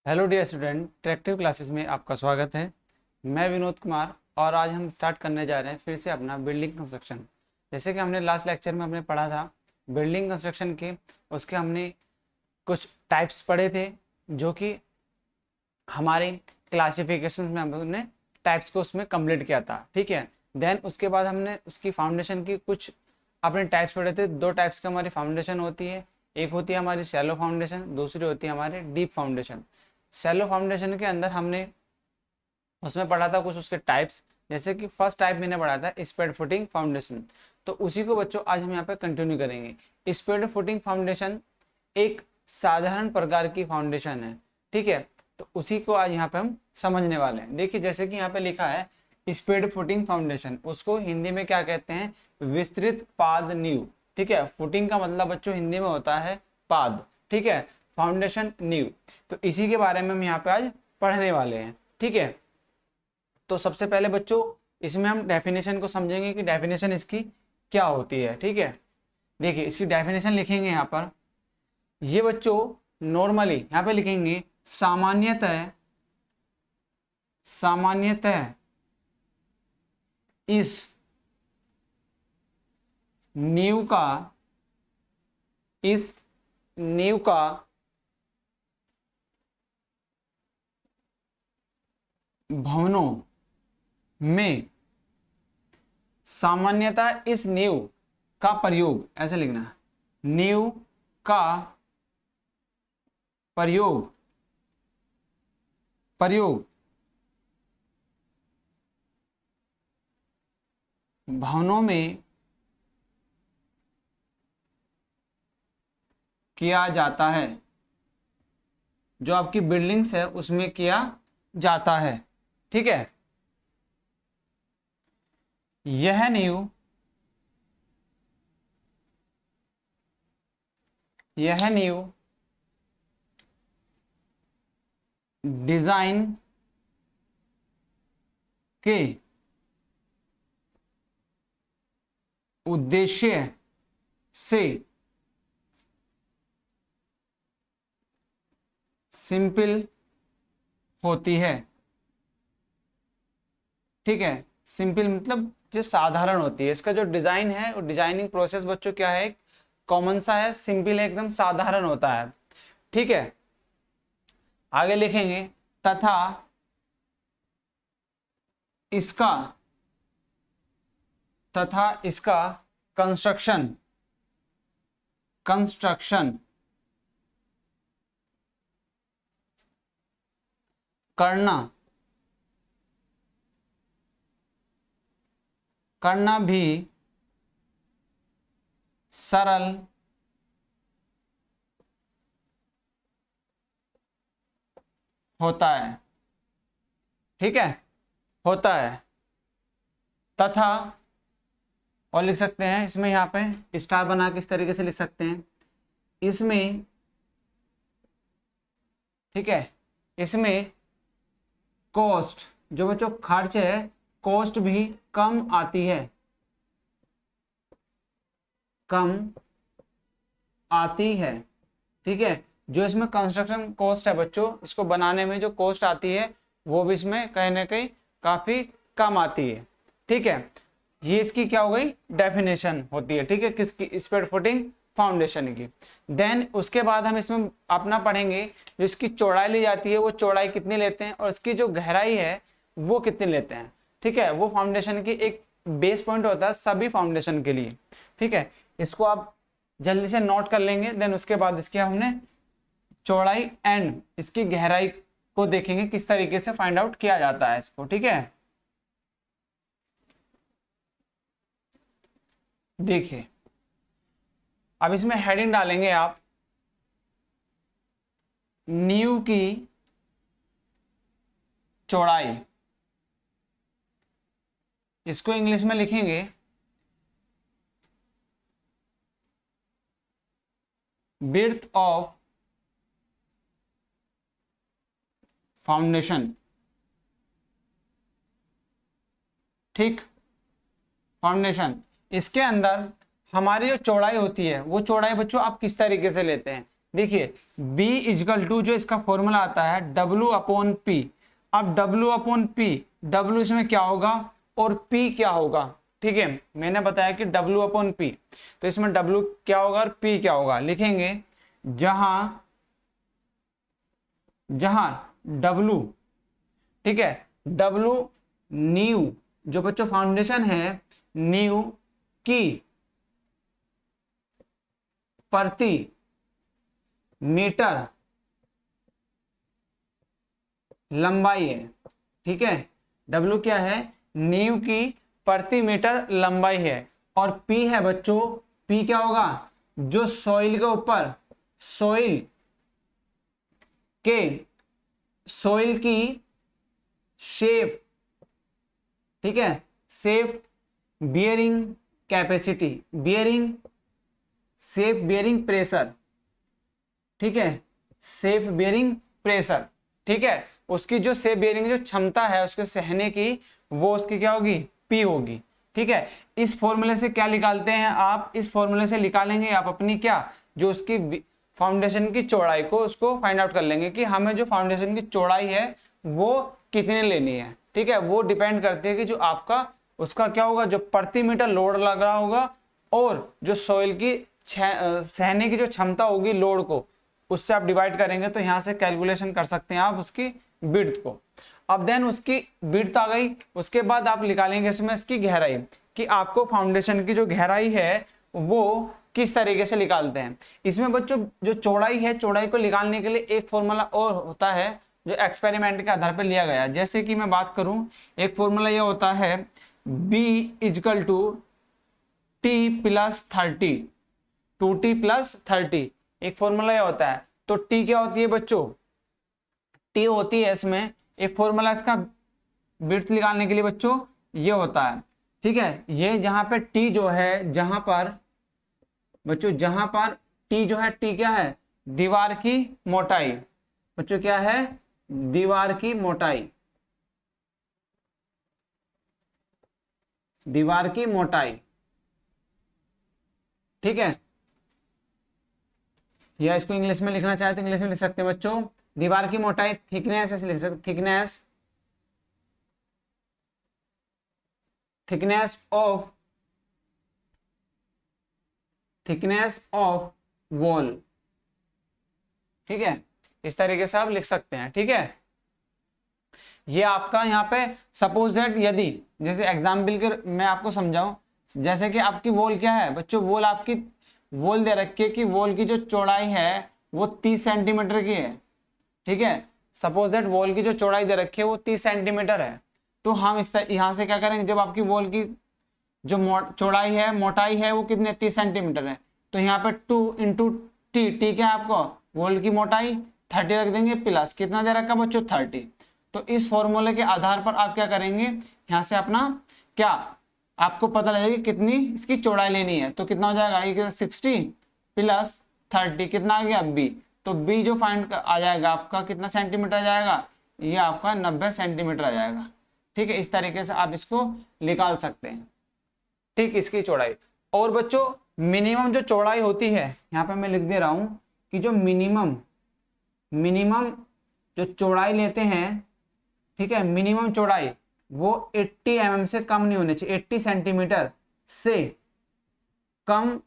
Hello dear student, Tractive classes में आपका स्वागत है। मैं विनोद कुमार और आज हम स्टार्ट करने जा रहे हैं फिर से अपना बिल्डिंग कंस्ट्रक्शन। जैसे कि हमने लास्ट लेक्चर में हमने पढ़ा था बिल्डिंग कंस्ट्रक्शन के, उसके हमने कुछ टाइप्स पढ़े थे जो कि हमारे क्लासिफिकेशन में हमने टाइप्स को उसमें कंप्लीट किया था। ठीक है, देन उसके बाद हमने उसकी फाउंडेशन की कुछ अपने टाइप्स पढ़े थे। दो टाइप्स की हमारी फाउंडेशन होती है, एक होती है हमारी शैलो फाउंडेशन, दूसरी होती है हमारी डीप फाउंडेशन। शैलो फाउंडेशन के अंदर हमने उसमें पढ़ा था कुछ उसके टाइप्स, जैसे कि फर्स्ट टाइप मैंने पढ़ा था स्पेड फुटिंग फाउंडेशन। तो उसी को बच्चों आज हम यहाँ पे कंटिन्यू करेंगे। स्पेड फुटिंग फाउंडेशन एक साधारण प्रकार की फाउंडेशन है। ठीक है, तो उसी को आज यहाँ पे हम समझने वाले हैं। देखिए जैसे कि यहाँ पे लिखा है स्पेड फुटिंग फाउंडेशन, उसको हिंदी में क्या कहते हैं? विस्तृत पाद नींव। ठीक है, फुटिंग का मतलब बच्चों हिंदी में होता है पाद। ठीक है, फाउंडेशन नींव। तो इसी के बारे में हम यहाँ पे आज पढ़ने वाले हैं। ठीक है, तो सबसे पहले बच्चों इसमें हम डेफिनेशन को समझेंगे कि डेफिनेशन इसकी क्या होती है। ठीक है, देखिए इसकी डेफिनेशन लिखेंगे यहाँ पर। ये बच्चों नॉर्मली यहाँ पे लिखेंगे सामान्यतः सामान्यतः इस नींव का इस नींव का भवनों में सामान्यतः इस नींव का प्रयोग, ऐसे लिखना है, नींव का प्रयोग प्रयोग भवनों में किया जाता है। जो आपकी बिल्डिंग्स है उसमें किया जाता है। ठीक है, यह नींव डिजाइन के उद्देश्य से सिंपल होती है। ठीक है, सिंपल मतलब जो साधारण होती है। इसका जो डिजाइन है और डिजाइनिंग प्रोसेस बच्चों क्या है, कॉमन सा है, सिंपल है, एकदम साधारण होता है। ठीक है, आगे लिखेंगे तथा इसका कंस्ट्रक्शन करना भी सरल होता है। ठीक है, होता है तथा, और लिख सकते हैं इसमें, यहाँ पे स्टार बना के इस तरीके से लिख सकते हैं इसमें। ठीक है, इसमें कॉस्ट, जो बच्चों खर्च है, कॉस्ट भी कम आती है, कम आती है। ठीक है, जो इसमें कंस्ट्रक्शन कॉस्ट है बच्चों, इसको बनाने में जो कॉस्ट आती है वो भी इसमें कहीं ना कहीं काफी कम आती है। ठीक है, ये इसकी क्या हो गई, डेफिनेशन होती है। ठीक है, किसकी? स्पेड फुटिंग फाउंडेशन की। देन उसके बाद हम इसमें अपना पढ़ेंगे जो इसकी चौड़ाई ली जाती है, वो चौड़ाई कितनी लेते हैं और इसकी जो गहराई है वो कितनी लेते हैं। ठीक है, वो फाउंडेशन की एक बेस पॉइंट होता है सभी फाउंडेशन के लिए। ठीक है, इसको आप जल्दी से नोट कर लेंगे। देन उसके बाद इसकी हमने चौड़ाई एंड इसकी गहराई को देखेंगे किस तरीके से फाइंड आउट किया जाता है इसको। ठीक है, देखिए अब इसमें हेडिंग डालेंगे आप, नींव की चौड़ाई। इसको इंग्लिश में लिखेंगे विड्थ ऑफ फाउंडेशन। ठीक, फाउंडेशन, इसके अंदर हमारी जो चौड़ाई होती है वो चौड़ाई बच्चों आप किस तरीके से लेते हैं? देखिए B इजकल टू जो इसका फॉर्मूला आता है W/P। अब W/P, W इसमें क्या होगा और P क्या होगा, ठीक है। मैंने बताया कि W/P, तो इसमें W क्या होगा और P क्या होगा, लिखेंगे जहां जहां W, ठीक है, W नींव, जो बच्चों फाउंडेशन है, नींव की प्रति मीटर लंबाई है, ठीक है। W क्या है, नींव की प्रति मीटर लंबाई है। और P है बच्चों, P क्या होगा, जो सॉइल के ऊपर, सॉइल की शेप, ठीक है, safe bearing capacity, safe bearing pressure, ठीक है, सेफ बियरिंग प्रेशर, ठीक है, उसकी जो सेफ बियरिंग जो क्षमता है उसके सहने की, वो उसकी क्या होगी, P होगी, ठीक है। इस फॉर्मूले से क्या निकालते हैं आप, इस फॉर्मूले से निकालेंगे आप अपनी क्या, जो उसकी फाउंडेशन की चौड़ाई को, उसको फाइंड आउट कर लेंगे कि हमें जो फाउंडेशन की चौड़ाई है वो कितनी लेनी है, ठीक है। वो डिपेंड करती है कि जो आपका उसका क्या होगा, जो प्रति मीटर लोड लग रहा होगा और जो सॉइल की सहने की जो क्षमता होगी लोड को, उससे आप डिवाइड करेंगे तो यहां से कैलकुलेशन कर सकते हैं आप उसकी विड्थ को। अब देन उसकी विड्थ आ गई, उसके बाद आप निकालेंगे इसमें इसकी गहराई, कि आपको फाउंडेशन की जो गहराई है वो किस तरीके से निकालते हैं। इसमें बच्चों जो चौड़ाई है, चौड़ाई को निकालने के लिए एक फॉर्मूला और होता है जो एक्सपेरिमेंट के आधार पर लिया गया। जैसे कि मैं बात करूं, एक फॉर्मूला यह होता है B is equal to T+30, 2T+30, एक फॉर्मूला यह होता है। तो T क्या होती है बच्चों, T होती है इसमें एक फॉर्मूला इसका विड्थ निकालने के लिए बच्चों, ये होता है, ठीक है। ये जहां पे T जो है, जहां पर बच्चों, जहां पर T जो है, T क्या है, दीवार की मोटाई, बच्चों क्या है, दीवार की मोटाई, दीवार की मोटाई, ठीक है। या इसको इंग्लिश में लिखना चाहे तो इंग्लिश में लिख सकते हैं बच्चों, दीवार की मोटाई, थिकनेस ऐसे लिख सकते, थिकनेस ऑफ वॉल, ठीक है। इस तरीके से आप लिख सकते हैं, ठीक है। ये आपका यहाँ पे सपोज दैट, यदि जैसे एग्जाम्पल के मैं आपको समझाऊं, जैसे कि आपकी वॉल क्या है बच्चों, वॉल आपकी वॉल दे रखी है कि वॉल की जो चौड़ाई है वो 30 सेंटीमीटर की है, ठीक है। सपोज दैट वॉल की जो चौड़ाई दे रखी है वो 30 सेंटीमीटर है। तो हम इस यहाँ से क्या करेंगे, जब आपकी वॉल की जो चौड़ाई है, मोटाई है वो कितने, 30 सेंटीमीटर है, तो यहाँ पे 2 इंटू टी क्या है आपको, वॉल की मोटाई 30 रख देंगे, प्लस कितना दे रखा बच्चों, 30। तो इस फॉर्मूले के आधार पर आप क्या करेंगे, यहाँ से अपना क्या, आपको पता लगेगा कितनी इसकी चौड़ाई लेनी है। तो कितना हो जाएगा, ये 60 प्लस 30 कितना आ गया, B। तो B जो फाइंड आ जाएगा आपका कितना सेंटीमीटर आ जाएगा, ये आपका 90 सेंटीमीटर आ जाएगा, ठीक है। इस तरीके से आप इसको निकाल सकते हैं, ठीक, इसकी चौड़ाई। और बच्चों मिनिमम जो चौड़ाई होती है, यहाँ पे मैं लिख दे रहा हूं कि जो मिनिमम जो चौड़ाई लेते हैं, ठीक है, मिनिमम चौड़ाई वो 80 mm से कम नहीं होनी चाहिए, 80 सेंटीमीटर से कम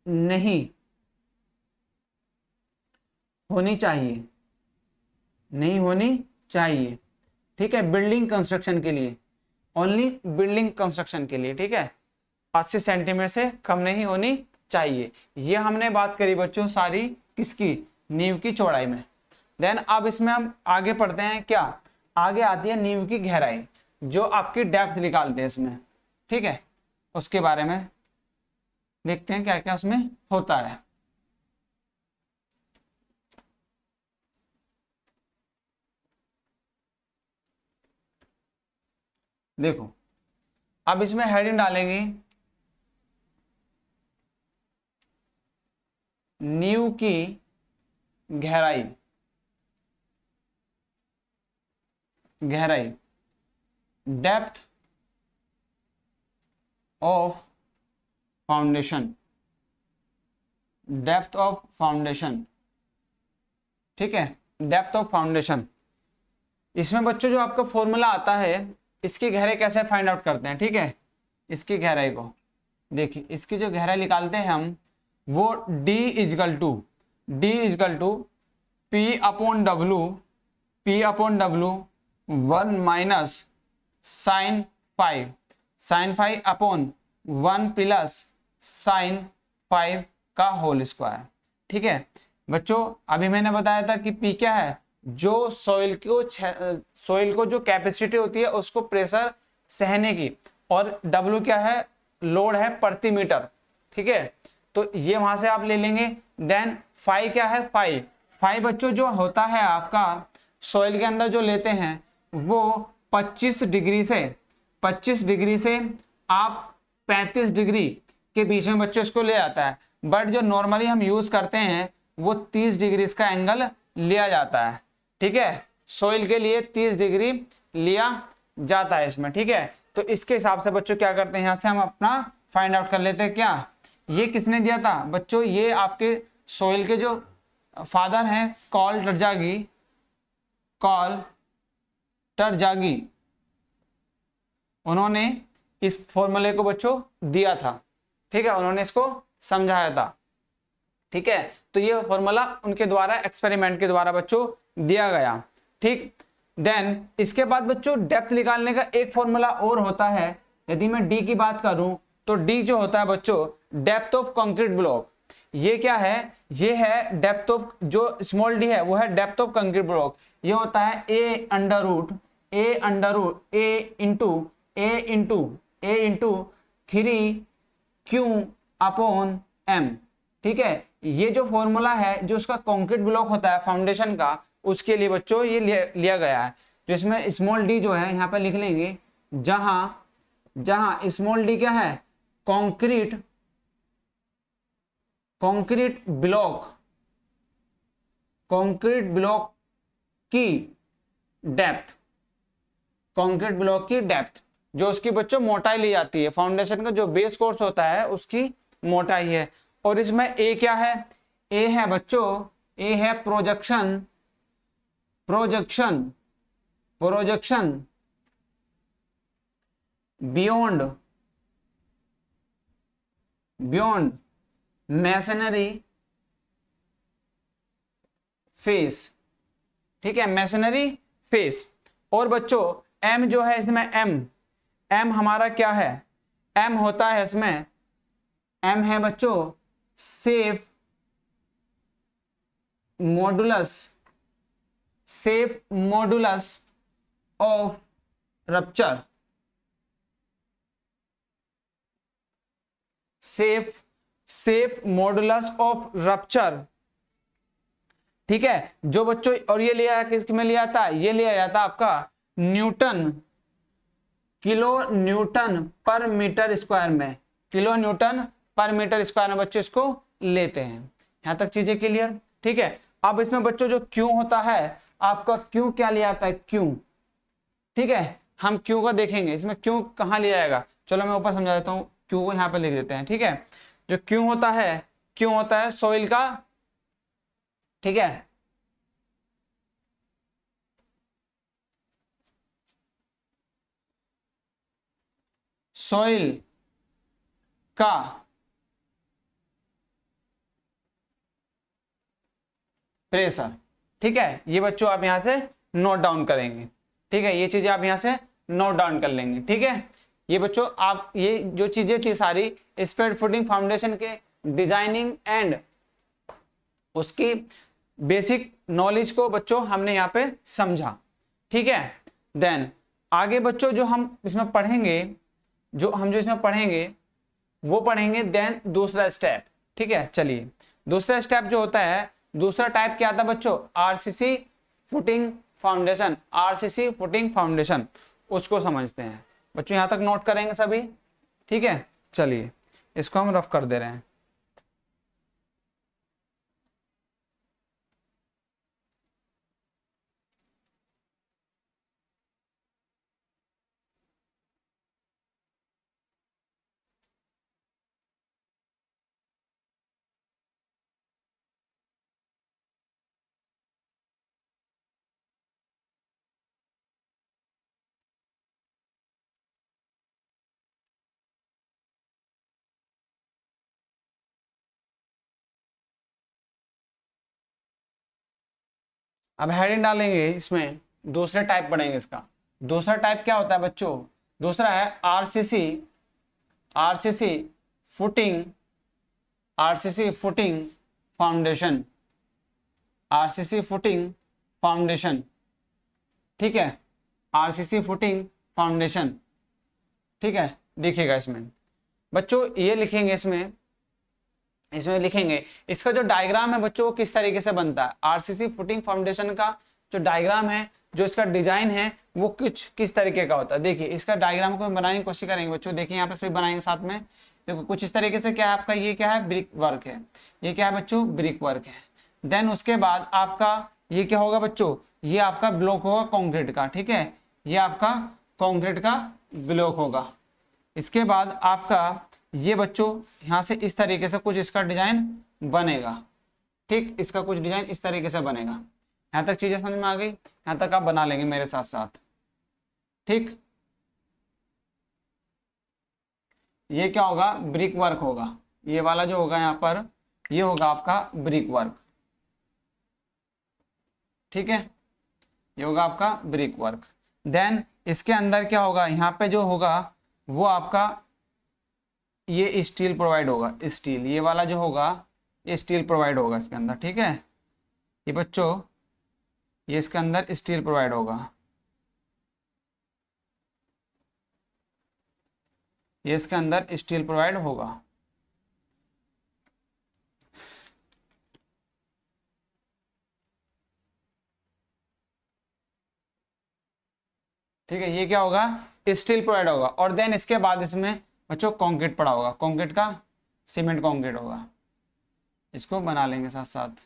नहीं होनी चाहिए, नहीं होनी चाहिए, ठीक है। बिल्डिंग कंस्ट्रक्शन के लिए, ओनली बिल्डिंग कंस्ट्रक्शन के लिए, ठीक है, 80 सेंटीमीटर से कम नहीं होनी चाहिए। ये हमने बात करी बच्चों सारी किसकी, नींव की चौड़ाई में। देन अब इसमें हम आगे पढ़ते हैं, क्या आगे आती है नींव की गहराई, जो आपकी डेप्थ निकालते हैं इसमें, ठीक है। उसके बारे में देखते हैं क्या क्या उसमें होता है। देखो अब इसमें हेडिंग डालेंगे, नींव की गहराई, डेप्थ ऑफ फाउंडेशन, ठीक है, डेप्थ ऑफ फाउंडेशन। इसमें बच्चों जो आपका फॉर्मूला आता है, इसकी गहराई कैसे फाइंड आउट करते हैं, ठीक है, इसकी गहराई को देखिए, इसकी जो गहराई निकालते हैं हम, वो D is equal to P/W 1 minus sine five upon 1 plus sine 5 का होल स्क्वायर। ठीक है बच्चों, अभी मैंने बताया था कि P क्या है, जो सॉइल को जो कैपेसिटी होती है उसको प्रेशर सहने की, और W क्या है, लोड है प्रति मीटर। ठीक है, तो ये वहां से आप ले लेंगे। देन फाई क्या है, फाई बच्चों जो होता है आपका सॉइल के अंदर जो लेते हैं वो 25 डिग्री से आप 35 डिग्री के बीच में बच्चों इसको ले आता है। बट जो नॉर्मली हम यूज करते हैं वो 30 डिग्री इसका एंगल लिया जाता है। ठीक है, सॉइल के लिए 30 डिग्री लिया जाता है इसमें। ठीक है, तो इसके हिसाब से बच्चों क्या करते हैं, यहां से हम अपना फाइंड आउट कर लेते हैं। क्या ये किसने दिया था बच्चों, ये आपके सॉइल के जो फादर हैं कॉल टरजागी, उन्होंने इस फॉर्मूले को बच्चों दिया था। ठीक है, उन्होंने इसको समझाया था। ठीक है, तो ये फॉर्मूला उनके द्वारा एक्सपेरिमेंट के द्वारा बच्चों दिया गया। ठीक, देन इसके बाद बच्चों डेप्थ निकालने का एक फॉर्मूला और होता है। यदि मैं डी की बात करूं तो डी जो होता है बच्चों, डेप्थ ऑफ कंक्रीट ब्लॉक। ये क्या है, ये है डेप्थ ऑफ, जो स्मॉल डी है वो है डेप्थ ऑफ कंक्रीट ब्लॉक। ये होता है ए इंटू 3Q/M। ठीक है, ये जो फॉर्मूला है जो उसका कंक्रीट ब्लॉक होता है फाउंडेशन का, उसके लिए बच्चों ये लिया गया है। जो इसमें स्मॉल डी जो है यहाँ पे लिख लेंगे, जहां स्मॉल डी क्या है, कंक्रीट ब्लॉक की डेप्थ, जो उसकी बच्चों मोटाई ली जाती है, फाउंडेशन का जो बेस कोर्स होता है उसकी मोटाई है। और इसमें ए क्या है, ए है बच्चों, ए है प्रोजेक्शन बियॉन्ड मैसनरी फेस। ठीक है, मैसनरी फेस। और बच्चों एम जो है इसमें, एम हमारा क्या है, एम होता है इसमें, एम है बच्चों safe modulus of rupture. Safe modulus of rupture. ठीक है, जो बच्चों, और ये लिया किस में लिया था, ये लिया जाता आपका किलो न्यूटन पर मीटर स्क्वायर में, बच्चों इसको लेते हैं। यहां तक चीजें क्लियर। ठीक है, अब इसमें बच्चों जो क्यू होता है आपका, क्यू क्या लिया आता है, क्यू। ठीक है, हम क्यू को देखेंगे, इसमें क्यू कहां लिया जाएगा, चलो मैं ऊपर समझा देता हूं, क्यू को यहां पे लिख देते हैं। ठीक है, जो क्यू होता है सॉइल का। ठीक है, सॉइल का प्रेशर। ठीक है, ये बच्चों आप यहां से नोट डाउन करेंगे। ठीक है, ये चीजें आप यहां से नोट डाउन कर लेंगे। ठीक है, ये बच्चों आप, ये जो चीजें थी सारी स्प्रेड फुटिंग फाउंडेशन के डिजाइनिंग एंड उसकी बेसिक नॉलेज को बच्चों हमने यहाँ पे समझा। ठीक है, देन आगे बच्चों जो हम इसमें पढ़ेंगे, वो पढ़ेंगे देन दूसरा स्टेप। ठीक है, चलिए दूसरा स्टेप जो होता है, दूसरा टाइप क्या आता है बच्चों, आरसीसी फुटिंग फाउंडेशन, उसको समझते हैं बच्चों। यहां तक नोट करेंगे सभी। ठीक है, चलिए इसको हम रफ कर दे रहे हैं। अब हेडिंग डालेंगे, इसमें दूसरे टाइप पढ़ेंगे इसका। दूसरा टाइप क्या होता है बच्चों? दूसरा है RCC, RCC footing, RCC footing foundation, RCC footing foundation, ठीक है, आरसीसी फुटिंग फाउंडेशन, ठीक है। देखिएगा इसमें बच्चों ये लिखेंगे, इसमें लिखेंगे इसका जो डायग्राम है बच्चों वो किस तरीके से बनता है। आरसीसी फुटिंग फाउंडेशन का जो डायग्राम है, जो इसका डिजाइन है वो कुछ किस तरीके का होता है। देखिए इसका डायग्राम को हम बनाने की कोशिश करेंगे बच्चों। देखिए यहाँ पे सभी बनाएंगे साथ में। देखो कुछ इस तरीके से क्या है आपका, ये क्या है, ब्रिक वर्क है। ये क्या है बच्चों, ब्रिक वर्क है। देन उसके बाद आपका ये क्या होगा बच्चों, ये आपका ब्लॉक होगा कंक्रीट का, ठीक है, ये आपका कंक्रीट का ब्लॉक होगा। इसके बाद आपका ये बच्चों यहाँ से इस तरीके से कुछ इसका डिजाइन बनेगा, ठीक, इसका कुछ डिजाइन इस तरीके से बनेगा। यहाँ तक चीजें समझ में आ गई? यहाँ तक आप बना लेंगे मेरे साथ साथ, ठीक। ये क्या होगा, ब्रिक वर्क होगा। ये वाला जो होगा यहाँ पर, ये होगा आपका ब्रिक वर्क, ठीक है, ये होगा आपका ब्रिक वर्क। देन इसके अंदर क्या होगा, यहाँ पे जो होगा वो आपका ये स्टील प्रोवाइड होगा, स्टील, ये वाला जो होगा ये स्टील प्रोवाइड होगा इसके अंदर, ठीक है। ये बच्चों ये इसके अंदर स्टील प्रोवाइड होगा, ये इसके अंदर स्टील प्रोवाइड होगा। ठीक है, ये क्या होगा, स्टील प्रोवाइड होगा। और देन इसके बाद इसमें बच्चों कंक्रीट पड़ा होगा, कंक्रीट का सीमेंट कंक्रीट होगा। इसको बना लेंगे साथ साथ।